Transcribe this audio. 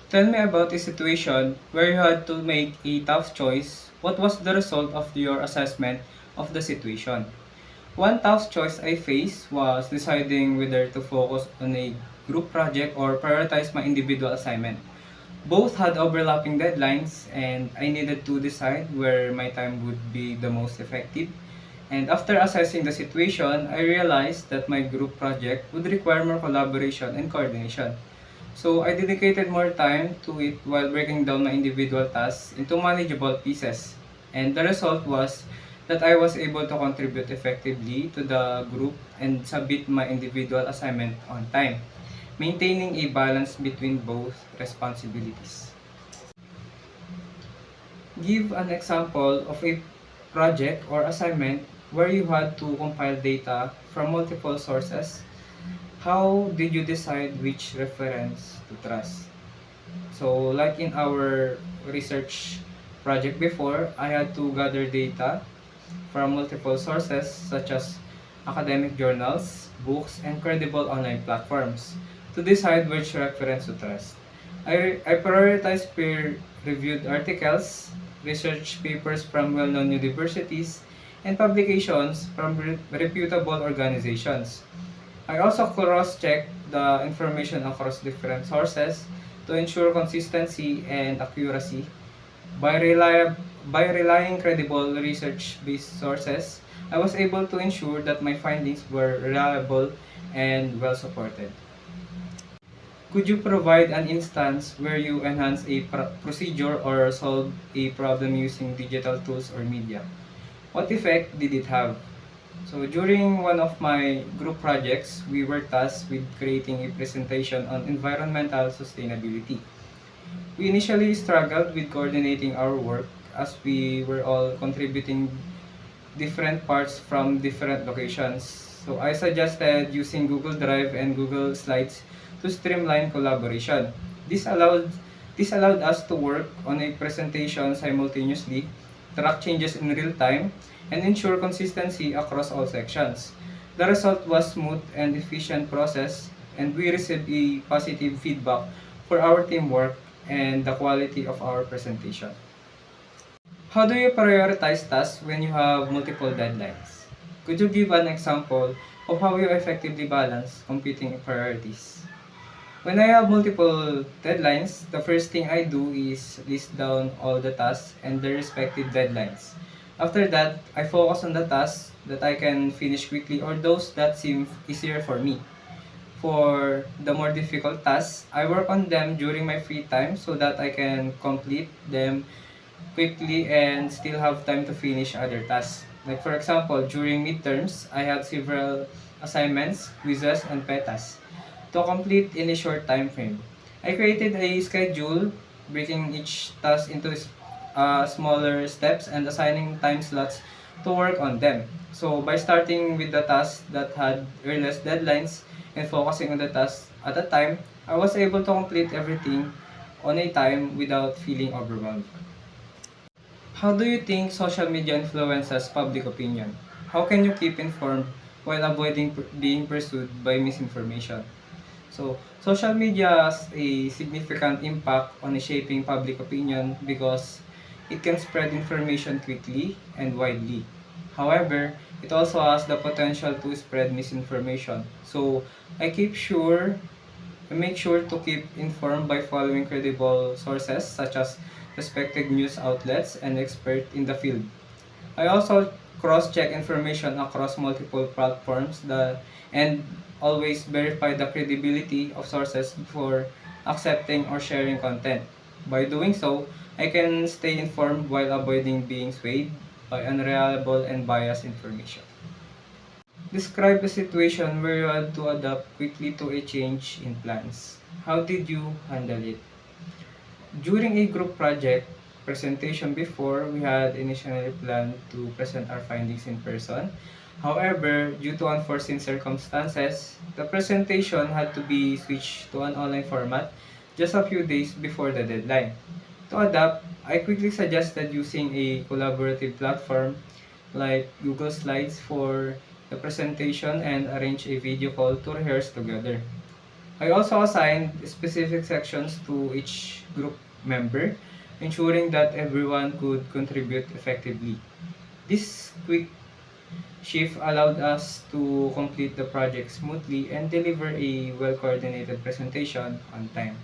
Tell me about a situation where you had to make a tough choice. What was the result of your assessment of the situation? One tough choice I faced was deciding whether to focus on a group project or prioritize my individual assignment. Both had overlapping deadlines, and I needed to decide where my time would be the most effective. And after assessing the situation, I realized that my group project would require more collaboration and coordination. So I dedicated more time to it while breaking down my individual tasks into manageable pieces. And the result was that I was able to contribute effectively to the group and submit my individual assignment on time, maintaining a balance between both responsibilities. Give an example of a project or assignment where you had to compile data from multiple sources. How did you decide which reference to trust? So like in our research project before, I had to gather data from multiple sources such as academic journals, books, and credible online platforms to decide which reference to trust. I prioritize peer-reviewed articles, research papers from well-known universities, and publications from reputable organizations. I also cross-check the information across different sources to ensure consistency and accuracy. By, by relying credible research-based sources, I was able to ensure that my findings were reliable and well supported. Could you provide an instance where you enhance a procedure or solve a problem using digital tools or media? What effect did it have? So during one of my group projects, we were tasked with creating a presentation on environmental sustainability. We initially struggled with coordinating our work as we were all contributing different parts from different locations. So I suggested using Google Drive and Google Slides to streamline collaboration. This allowed this allowed us to work on a presentation simultaneously, track changes in real time, and ensure consistency across all sections. The result was smooth and efficient process, and we received a positive feedback for our teamwork and the quality of our presentation. How do you prioritize tasks when you have multiple deadlines? Could you give an example of how you effectively balance competing priorities? When I have multiple deadlines, the first thing I do is list down all the tasks and their respective deadlines. After that, I focus on the tasks that I can finish quickly or those that seem easier for me. For the more difficult tasks, I work on them during my free time so that I can complete them quickly and still have time to finish other tasks. Like for example, during midterms, I have several assignments, quizzes, and petas to complete in a short time frame. I created a schedule, breaking each task into smaller steps and assigning time slots to work on them. So by starting with the tasks that had earliest deadlines and focusing on the tasks at a time, I was able to complete everything on a time without feeling overwhelmed. How do you think social media influences public opinion? How can you keep informed while avoiding being pursued by misinformation? So, social media has a significant impact on shaping public opinion because it can spread information quickly and widely. However, it also has the potential to spread misinformation. So, I make sure to keep informed by following credible sources such as respected news outlets and experts in the field. I also cross-check information across multiple platforms and always verify the credibility of sources before accepting or sharing content. By doing so, I can stay informed while avoiding being swayed by unreliable and biased information. Describe a situation where you had to adapt quickly to a change in plans. How did you handle it? During a group project presentation before, we had initially planned to present our findings in person. However, due to unforeseen circumstances, the presentation had to be switched to an online format just a few days before the deadline. To adapt, I quickly suggested using a collaborative platform like Google Slides for the presentation and arrange a video call to rehearse together. I also assigned specific sections to each group member, ensuring that everyone could contribute effectively. This quick shift allowed us to complete the project smoothly and deliver a well-coordinated presentation on time.